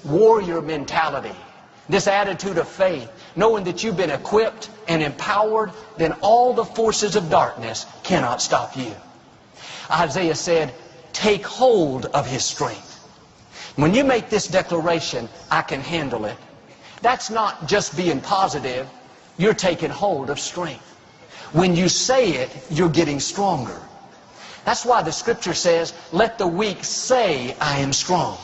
warrior mentality, this attitude of faith, knowing that you've been equipped and empowered, then all the forces of darkness cannot stop you. Isaiah said, take hold of his strength. When you make this declaration, I can handle it, that's not just being positive, you're taking hold of strength. When you say it, you're getting stronger. That's why the scripture says, let the weak say, I am strong.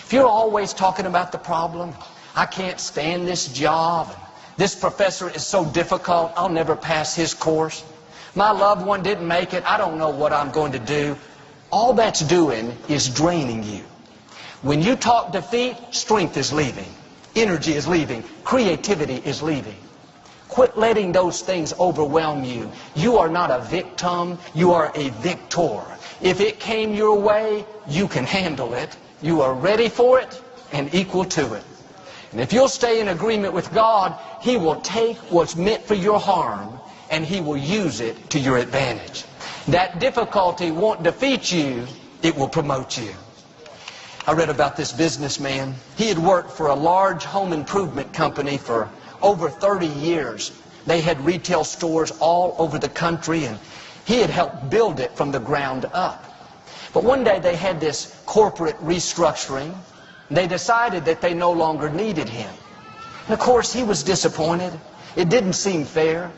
If you're always talking about the problem, I can't stand this job, this professor is so difficult, I'll never pass his course, my loved one didn't make it, I don't know what I'm going to do, all that's doing is draining you. When you talk defeat, strength is leaving, energy is leaving, creativity is leaving. Quit letting those things overwhelm you. You are not a victim, you are a victor. If it came your way, you can handle it. You are ready for it and equal to it. And if you'll stay in agreement with God, He will take what's meant for your harm and He will use it to your advantage. That difficulty won't defeat you, it will promote you. I read about this businessman. He had worked for a large home improvement company for over 30 years. They had retail stores all over the country, and he had helped build it from the ground up. But one day they had this corporate restructuring. They decided that they no longer needed him. And of course, he was disappointed. It didn't seem fair.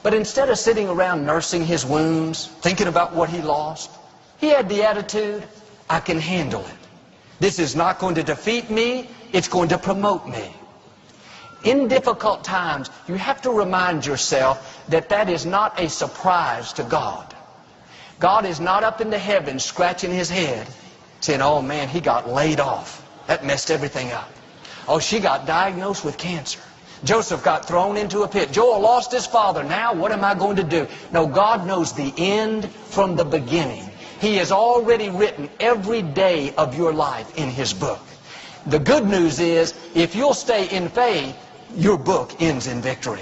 But instead of sitting around nursing his wounds, thinking about what he lost, he had the attitude, I can handle it. This is not going to defeat me, it's going to promote me. In difficult times, you have to remind yourself that that is not a surprise to God. God is not up in the heavens scratching his head saying, oh man, he got laid off. That messed everything up. Oh, she got diagnosed with cancer. Joseph got thrown into a pit. Joel lost his father. Now what am I going to do? No, God knows the end from the beginning. He has already written every day of your life in His book. The good news is, if you'll stay in faith, your book ends in victory.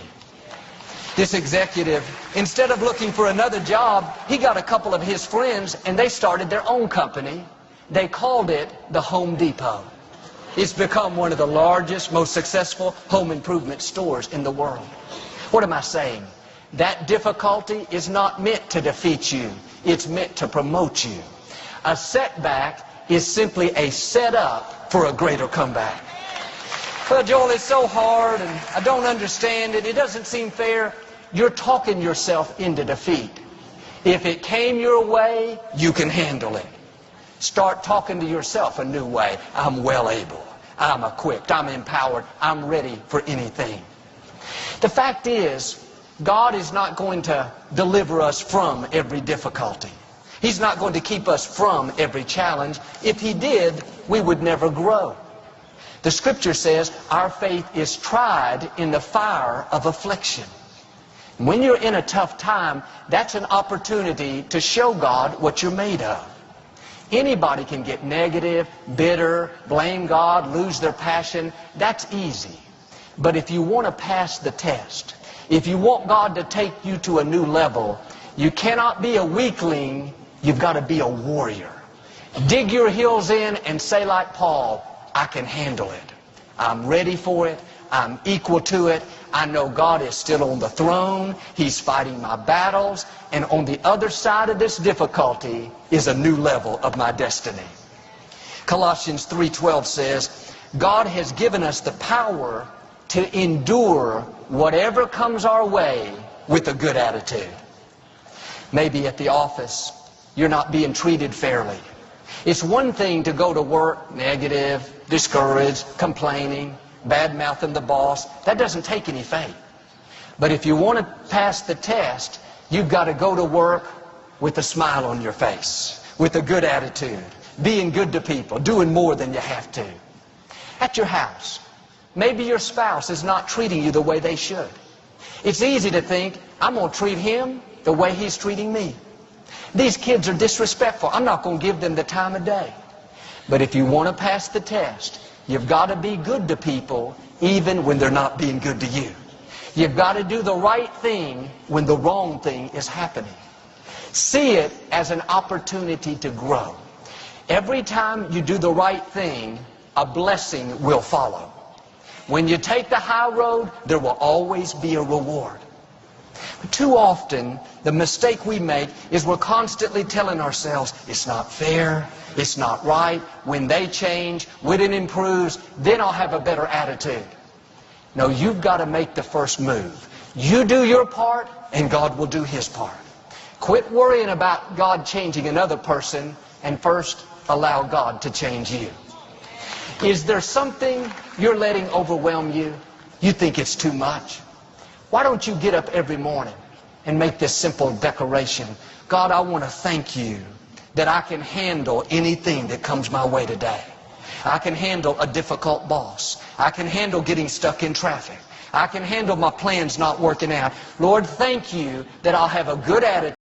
This executive, instead of looking for another job, he got a couple of his friends and they started their own company. They called it the Home Depot. It's become one of the largest, most successful home improvement stores in the world. What am I saying? That difficulty is not meant to defeat you. It's meant to promote you. A setback is simply a setup for a greater comeback. Well, Joel, it's so hard and I don't understand it. It doesn't seem fair. You're talking yourself into defeat. If it came your way, you can handle it. Start talking to yourself a new way. I'm well able. I'm equipped. I'm empowered. I'm ready for anything. The fact is, God is not going to deliver us from every difficulty. He's not going to keep us from every challenge. If He did, we would never grow. The scripture says our faith is tried in the fire of affliction. When you're in a tough time, that's an opportunity to show God what you're made of. Anybody can get negative, bitter, blame God, lose their passion. That's easy. But if you want to pass the test, if you want God to take you to a new level, you cannot be a weakling, you've got to be a warrior. Dig your heels in and say like Paul, I can handle it. I'm ready for it. I'm equal to it. I know God is still on the throne. He's fighting my battles. And on the other side of this difficulty is a new level of my destiny. Colossians 3:12 says, God has given us the power to endure whatever comes our way with a good attitude. Maybe at the office, you're not being treated fairly. It's one thing to go to work negative, discouraged, complaining, bad-mouthing the boss. That doesn't take any faith. But if you want to pass the test, you've got to go to work with a smile on your face, with a good attitude, being good to people, doing more than you have to. At your house, maybe your spouse is not treating you the way they should. It's easy to think, I'm going to treat him the way he's treating me. These kids are disrespectful. I'm not going to give them the time of day. But if you want to pass the test, you've got to be good to people even when they're not being good to you. You've got to do the right thing when the wrong thing is happening. See it as an opportunity to grow. Every time you do the right thing, a blessing will follow. When you take the high road, there will always be a reward. But too often, the mistake we make is we're constantly telling ourselves, it's not fair, it's not right. When they change, when it improves, then I'll have a better attitude. No, you've got to make the first move. You do your part, and God will do His part. Quit worrying about God changing another person, and first allow God to change you. Is there something you're letting overwhelm you? You think it's too much? Why don't you get up every morning and make this simple declaration? God, I want to thank you that I can handle anything that comes my way today. I can handle a difficult boss. I can handle getting stuck in traffic. I can handle my plans not working out. Lord, thank you that I'll have a good attitude.